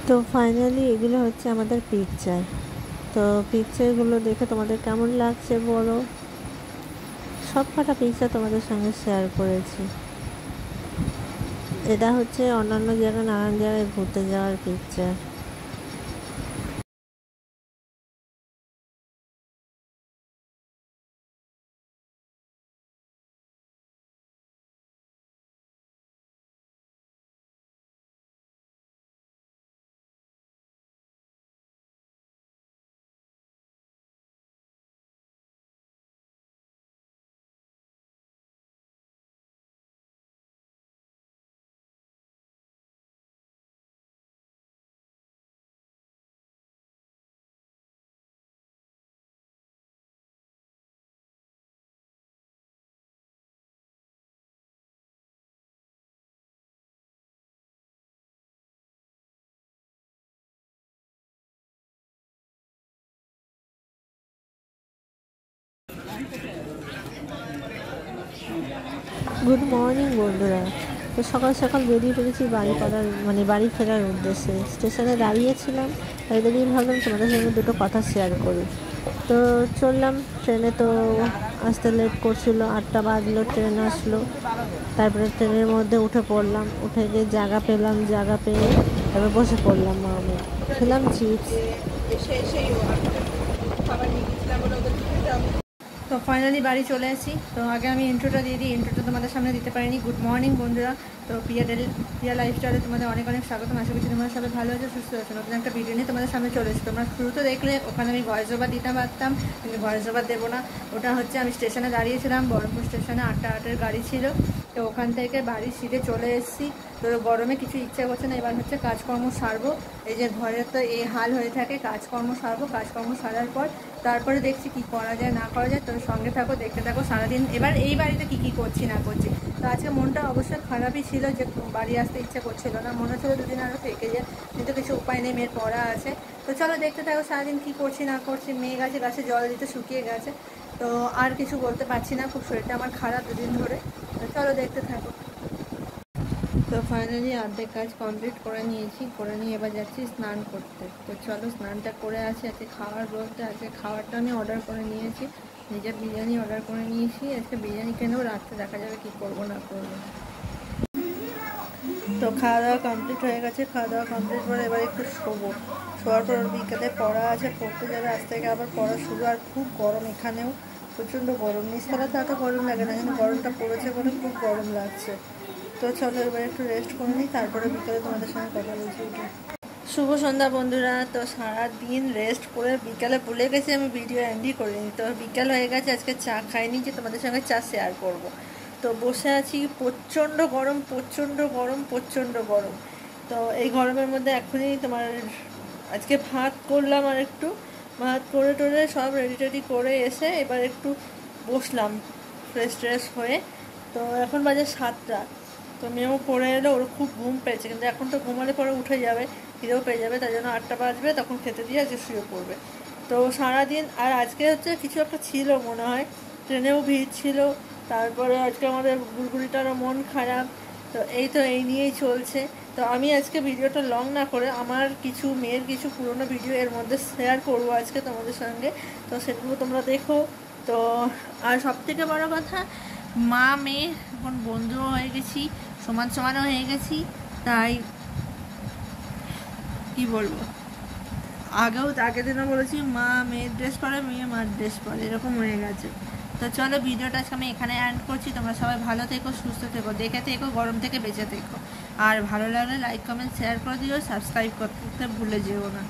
তো ফাইনালি এগুলো হচ্ছে আমাদের পিকচার। তো পিকচারগুলো দেখে তোমাদের কেমন লাগছে বলো। সব কটা পিকচার তোমাদের সঙ্গে শেয়ার করেছি। এটা হচ্ছে অন্যান্য জায়গায় নানান জায়গায় ঘুরতে যাওয়ার পিকচার। গুড মর্নিং বন্ধুরা। তো সকাল সকাল বেরিয়ে পড়েছি বাড়ি ফেরার উদ্দেশ্যে। স্টেশনে দাঁড়িয়েছিলাম, দাঁড়িয়ে ভাবলাম তোমাদের সঙ্গে দুটো কথা শেয়ার করি। তো চললাম ট্রেনে। তো আসতে লেট করছিল, 8টা বাজলো, ট্রেন আসলো। তারপরে ট্রেনের মধ্যে উঠে পড়লাম, উঠে গিয়ে জায়গা পেলাম, জায়গা পেয়ে তারপরে বসে পড়লাম। আমি খেলাম চিপস। তো ফাইনালি বাড়ি চলে আসি। তো আগে আমি ইন্ট্রোটা দিয়ে দিই, ইন্ট্রোটা তোমাদের সামনে দিতে পারিনি। গুড মর্নিং বন্ধুরা। তো প্রিয়া লাইফস্টাইলে তোমাদের অনেক অনেক স্বাগতম। আশা করছি তোমরা সবাই ভালো আছো, সুস্থ আছো। নতুন একটা ভিডিও নিয়ে তোমাদের সামনে চলে এসেছি। তোমরা শুরুতে দেখলে ওখানে আমি ভয়েস ওভার দিতে পারতাম, কিন্তু ভয়েস ওভার দেবো না। ওটা হচ্ছে আমি স্টেশনে দাঁড়িয়েছিলাম, বহরমপুর স্টেশনে 8টা 8-এর গাড়ি ছিল। তো ওখান থেকে বাড়ির সিটে চলে এসেছি। তো গরমে কিছু ইচ্ছা করছে না, এবার হচ্ছে কাজকর্ম সারবো। এই যে ঘরের তো এই হাল হয়ে থাকে, কাজকর্ম সারবো। কাজকর্ম সারার পর তারপরে দেখছি কি করা যায় না করা যায়। তো সঙ্গে থাকো, দেখতে থাকো সারাদিন এবার এই বাড়িতে কি করছি না করছি। তো আজকে মনটা অবশ্যই খারাপই ছিল, যে বাড়ি আসতে ইচ্ছে করছিল না, মনে হচ্ছিল দুদিন আরও থেকে যায়, কিন্তু কিছু উপায় নেই, মেয়ের পড়া আছে। তো চলো দেখতে থাকো সারাদিন কি করছি না করছি। মেয়ে গাছে গাছে জল দিতে শুকিয়ে গেছে। তো আর কিছু বলতে পারছি না, খুব শরীরটা আমার খারাপ দুদিন ধরে। তো চলো দেখতে থাকো। তো ফাইনালি অর্ধেক কাজ কমপ্লিট করে নিয়েছি, করে নিয়ে এবার যাচ্ছি স্নান করতে। তো চলো স্নানটা করে আসি। আজকে খাওয়ার বলতে আজকে খাবারটা আমি অর্ডার করে নিয়েছি, নিজের বিরিয়ানি অর্ডার করে নিয়েছি। আজকে বিরিয়ানি কিনেও রাত্রে দেখা যাবে কি করবো না করবো। তো খাওয়া দাওয়া কমপ্লিট হয়ে গেছে। খাওয়া দাওয়া কমপ্লিট করে এবার একটু শোবো। শোয়ার পর বিকেলে পড়া আছে, পড়তে যাবে। আজ থেকে আবার পড়া শুরু। আর খুব গরম এখানেও, প্রচণ্ড গরম। নিচতলাতে এত গরম লাগে না, কিন্তু গরমটা পড়েছে বলে খুব গরম লাগছে। তো চলো এবার একটু রেস্ট করে নিই, তারপরে বিকেলে তোমাদের সঙ্গে কথা বলছি। শুভ সন্ধ্যা বন্ধুরা। তো সারাদিন রেস্ট করে বিকেলে ভুলে গেছি আমি ভিডিও এন্ডই করিনি। তো বিকেল হয়ে গেছে, আজকে চা খাইনি, যে তোমাদের সঙ্গে চা শেয়ার করব। তো বসে আছি, প্রচণ্ড গরম, প্রচণ্ড গরম, প্রচণ্ড গরম। তো এই গরমের মধ্যে এখনই তোমার আজকে ভাত করলাম, আর একটু ভাত করে টোরে সব রেডি টেডি করে এসে এবার একটু বসলাম ফ্রেশ ট্রেশ হয়ে। তো এখন বাজে 7টা। তো মেয়েও পড়ে এলো, ওর খুব ঘুম পেয়েছে, কিন্তু এখন তো ঘুমালে পরে উঠে যাবে, খিদেও পেয়ে যাবে, তাই জন্য 8টা বাজবে, তখন খেতে দিয়ে আজকে শুয়ে পড়বে। তো সারাদিন আর আজকে হচ্ছে কিছু একটা ছিল মনে হয়, ট্রেনেও ভিড় ছিল। তারপরে আজকে আমাদের গুড়গুড়িটারও মন খারাপ। তো এই নিয়েই চলছে। তো আমি আজকে ভিডিওটা লং না করে আমার কিছু মেয়ের কিছু পুরনো ভিডিও এর মধ্যে শেয়ার করবো আজকে তোমাদের সঙ্গে। তো সেগুলো তোমরা দেখো। তো আর সবথেকে বড় কথা, মা মেয়ে এখন বন্ধুও হয়ে গেছি, সমানও হয়ে গেছি। তাই কি বলবো, আগের দিনও বলেছি মা মেয়ের ড্রেস পরে, মেয়ে মার ড্রেস পরে, এরকম হয়ে গেছে। তো চলো ভিডিওটা আজকে আমি এখানে এন্ড করছি। তোমরা সবাই ভালো থেকো, সুস্থ থেকো, দেখে থেকো, গরম থেকে বেঁচে থেকো। আর ভালো লাগলে লাইক কমেন্ট শেয়ার করে দিও, সাবস্ক্রাইব করতে ভুলে যেও না।